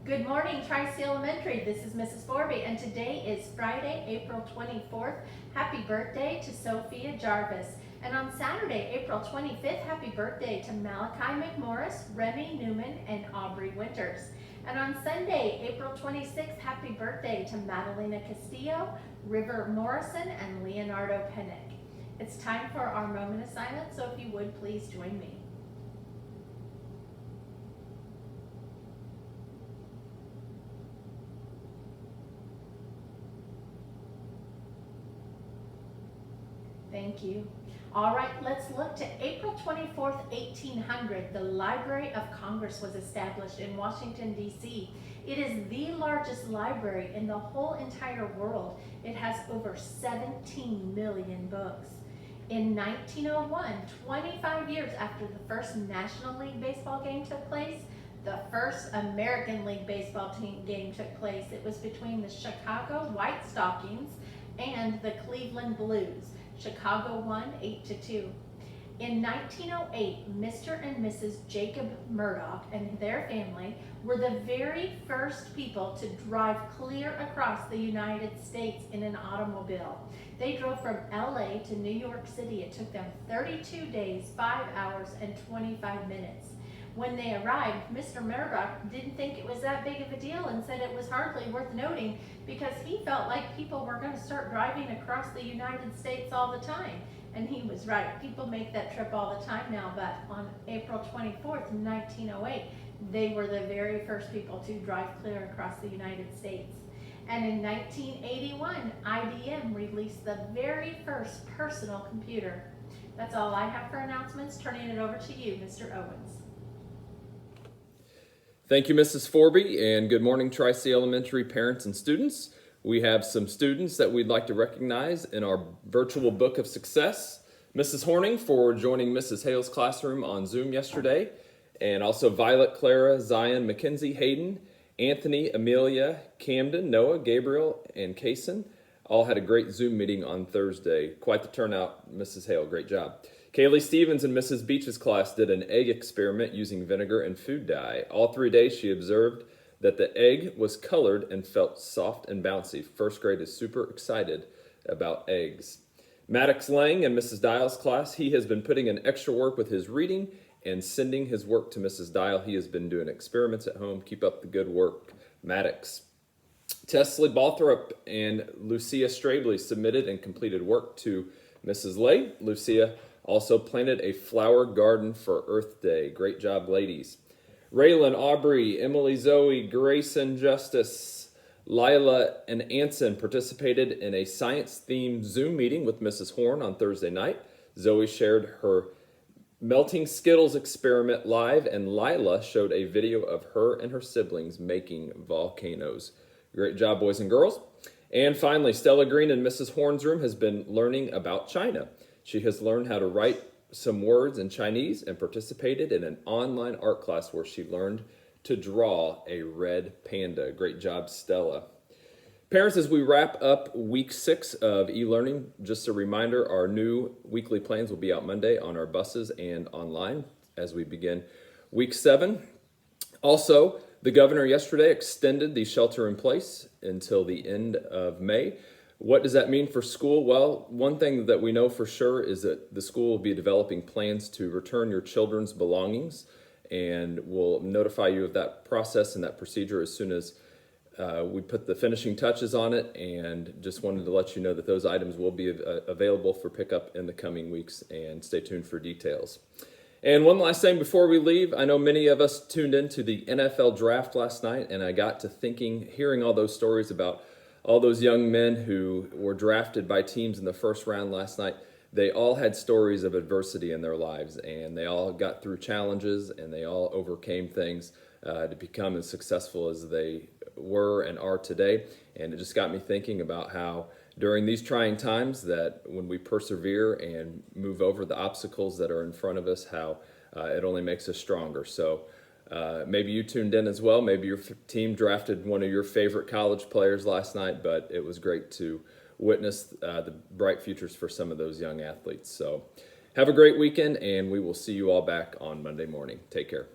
Good morning, Tri-C Elementary. This is Mrs. Forby, and today is Friday, April 24th. Happy birthday to Sophia Jarvis. And on Saturday, April 25th, happy birthday to Malachi McMorris, Remy Newman, and Aubrey Winters. And on Sunday, April 26th, happy birthday to Madalena Castillo, River Morrison, and Leonardo Pennick. It's time for our moment of silence, so if you would, please join me. Thank you. All right, let's look to April 24th, 1800. The Library of Congress was established in Washington, D.C. It is the largest library in the whole entire world. It has over 17 million books. In 1901, 25 years after the first National League Baseball game took place, the first American League Baseball game took place. It was between the Chicago White Stockings and the Cleveland Blues. Chicago won 8-2. In 1908, Mr. and Mrs. Jacob Murdoch and their family were the very first people to drive clear across the United States in an automobile. They drove from LA to New York City. It took them 32 days, 5 hours, and 25 minutes. When they arrived, Mr. Murdoch didn't think it was that big of a deal and said it was hardly worth noting because he felt like people were going to start driving across the United States all the time. And he was right. People make that trip all the time now, but on April 24th, 1908, they were the very first people to drive clear across the United States. And in 1981, IBM released the very first personal computer. That's all I have for announcements. Turning it over to you, Mr. Owens. Thank you, Mrs. Forby, and good morning, Tri-C Elementary parents and students. We have some students that we'd like to recognize in our virtual book of success. Mrs. Horning for joining Mrs. Hale's classroom on Zoom yesterday, and also Violet, Clara, Zion, Mackenzie, Hayden, Anthony, Amelia, Camden, Noah, Gabriel, and Kaysen all had a great Zoom meeting on Thursday. Quite the turnout, Mrs. Hale. Great job. Kaylee Stevens and Mrs. Beach's class did an egg experiment using vinegar and food dye. All 3 days she observed that the egg was colored and felt soft and bouncy. First grade is super excited about eggs. Maddox Lang and Mrs. Dial's class, he has been putting in extra work with his reading and sending his work to Mrs. Dial. He has been doing experiments at home. Keep up the good work, Maddox. Tesley Balthrop and Lucia Strabley submitted and completed work to Mrs. Lay. Lucia also planted a flower garden for Earth Day. Great job, ladies. Raylan, Aubrey, Emily, Zoe, Grayson, Justice, Lila, and Anson participated in a science-themed Zoom meeting with Mrs. Horn on Thursday night. Zoe shared her melting Skittles experiment live, and Lila showed a video of her and her siblings making volcanoes. Great job, boys and girls. And finally, Stella Green in Mrs. Horn's room has been learning about China. She has learned how to write some words in Chinese and participated in an online art class where she learned to draw a red panda. Great job, Stella. Parents, as we wrap up week 6 of e-learning, just a reminder, our new weekly plans will be out Monday on our buses and online as we begin week 7. Also, the governor yesterday extended the shelter in place until the end of May. What does that mean for school? Well, one thing that we know for sure is that the school will be developing plans to return your children's belongings, and we'll notify you of that process and that procedure as soon as we put the finishing touches on it, and just wanted to let you know that those items will be available for pickup in the coming weeks, and stay tuned for details. And one last thing before we leave, I know many of us tuned into the NFL draft last night, and I got to thinking, hearing all those stories about all those young men who were drafted by teams in the first round last night. They all had stories of adversity in their lives, and they all got through challenges, and they all overcame things to become as successful as they were and are today. And it just got me thinking about how during these trying times, that when we persevere and move over the obstacles that are in front of us, how it only makes us stronger. So maybe you tuned in as well. Maybe your team drafted one of your favorite college players last night, but it was great to witness the bright futures for some of those young athletes. So have a great weekend, and we will see you all back on Monday morning. Take care.